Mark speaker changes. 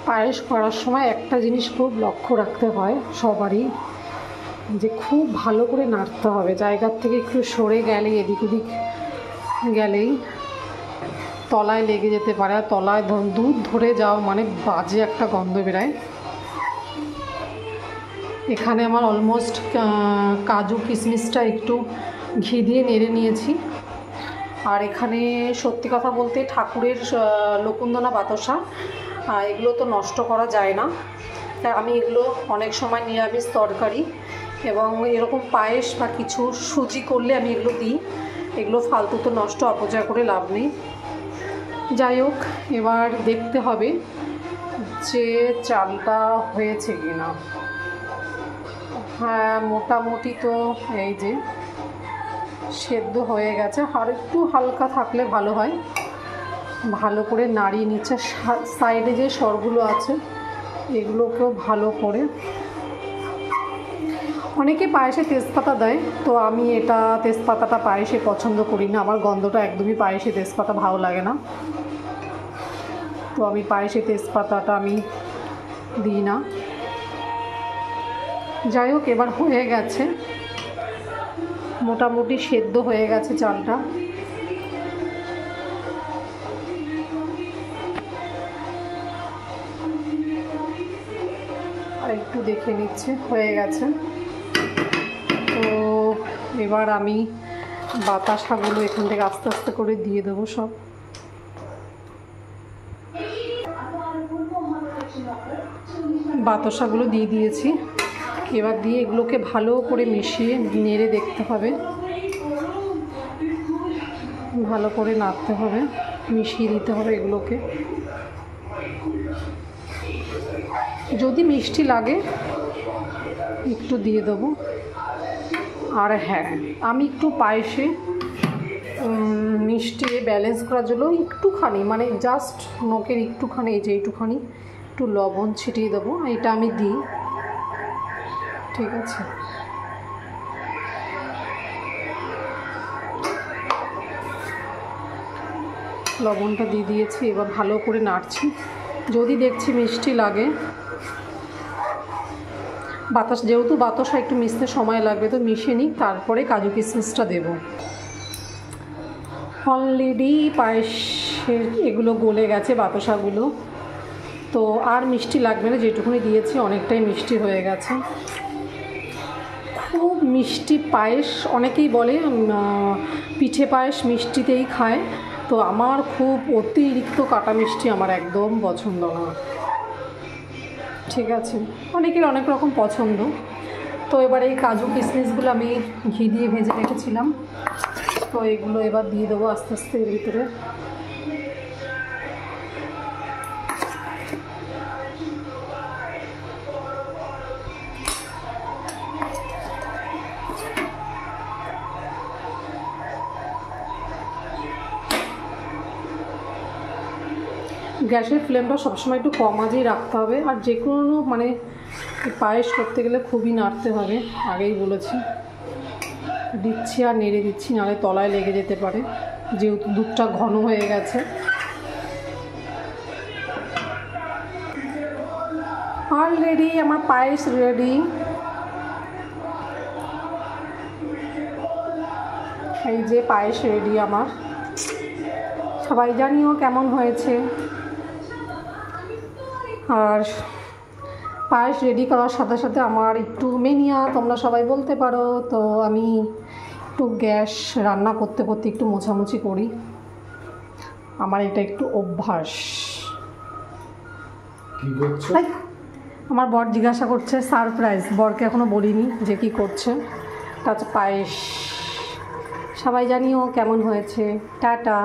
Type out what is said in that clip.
Speaker 1: পায়েস করার সময় একটা জিনিস খুব লক্ষ্য রাখতে হয় সবারই, যে খুব ভালো করে নাড়তে হবে। জায়গার থেকে একটু সরে গেলেই, এদিক ওদিক গেলেই তলায় লেগে যেতে পারে, আর তলায় দুধ ধরে যাওয়া মানে বাজে একটা গন্ধ বেরোয়। এখানে আমার অলমোস্ট কাজু কিশমিশটা একটু ঘি দিয়ে নেড়ে নিয়েছি। আর এখানে সত্যি কথা বলতে ঠাকুরের লকুন্দনা বাতাসা, এগুলো তো নষ্ট করা যায় না, তাই আমি এগুলো অনেক সময় নিরামিষ তরকারি এবং এরকম পায়েস বা কিছু সুজি করলে আমি এগুলো দিই। এগুলো ফালতু তো নষ্ট, অপচয় করে লাভ নেই। যাই হোক, এবার দেখতে হবে যে চালটা হয়েছে কি না। হ্যাঁ, মোটামুটি তো এই যে সেদ্ধ হয়ে গেছে, আর একটু হালকা থাকলে ভালো হয়। ভালো করে নাড়িয়ে নিচ্ছে, সাইডে যে সরগুলো আছে এগুলোকেও ভালো করে। অনেকে পায়েসে তেজপাতা দেয়, তো আমি এটা তেজপাতাটা পায়েসে পছন্দ করি না। আমার গন্ধটা একদমই পায়েসে তেজপাতা ভালো লাগে না, তো আমি পায়েসে তেজপাতাটা আমি দিই না। যাই হোক, এবার হয়ে গেছে, মোটামুটি সেদ্ধ হয়ে গেছে চালটা। আর একটু দেখে নিচ্ছে, হয়ে গেছে। তো এবার আমি বাতাসাগুলো এখান থেকে আস্তে আস্তে করে দিয়ে দেবো সব। বাতাসাগুলো দিয়ে দিয়েছি, এবার দিয়ে এগুলোকে ভালো করে মিশিয়ে নেড়ে দেখতে হবে, ভালো করে নাড়তে হবে, মিশিয়ে দিতে হবে এগুলোকে। যদি মিষ্টি লাগে একটু দিয়ে দেবো। আর হ্যাঁ, আমি একটু পায়েসে মিষ্টি ব্যালেন্স করার জন্য একটুখানি, মানে জাস্ট নখের একটুখানি, এই যে এইটুখানি একটু লবণ ছিটিয়ে দেবো। এটা আমি দিই, ঠিক আছে। লবণটা দিয়ে দিয়েছি, এবার ভালো করে নাড়ছি। যদি দেখছি মিষ্টি লাগে, যেহেতু বাতাসা একটু মিশতে সময় লাগবে, তো মিশিয়ে নিই, তারপরে কাজু কিশমিশটা দেব। অলরেডি পায়েসের এগুলো গলে গেছে, বাতাসাগুলো, তো আর মিষ্টি লাগবে না, যেটুকুনি দিয়েছি অনেকটাই মিষ্টি হয়ে গেছে। খুব মিষ্টি পায়েস, অনেকেই বলে পিঠে পায়েস মিষ্টিতেই খায়, তো আমার খুব অতিরিক্ত কাটা মিষ্টি আমার একদম পছন্দ না, ঠিক আছে। অনেকের অনেক রকম পছন্দ। তো এবার এই কাজু কিশমিশগুলো আমি ঘি দিয়ে ভেজে রেখেছিলাম, তো এগুলো এবার দিয়ে দেবো আস্তে আস্তে এর ভিতরে। গ্যাসের ফ্লেমটা সবসময় একটু কম আঁচেই রাখতে হবে, আর যে কোনো মানে পায়েস করতে গেলে খুবই নাড়তে হবে, আগেই বলেছি। দিচ্ছি আর নেড়ে দিচ্ছি, নাহলে তলায় লেগে যেতে পারে, যেহেতু দুধটা ঘন হয়ে গেছে। অলরেডি আমার পায়েস রেডি। এই যে পায়েস রেডি আমার, সবাই জানিও কেমন হয়েছে। আর পায়েস রেডি করার সাথে সাথে আমার একটু মেনিয়া তোমরা সবাই বলতে পারো, তো আমি একটু গ্যাস রান্না করতে করতে একটু মোছামুছি করি, আমার এটা একটু অভ্যাস। আমার বর জিজ্ঞাসা করছে, সারপ্রাইজ, বরকে এখনো বলিনি যে কি করছে। তার পায়েস, সবাই জানিও কেমন হয়েছে। টাটা।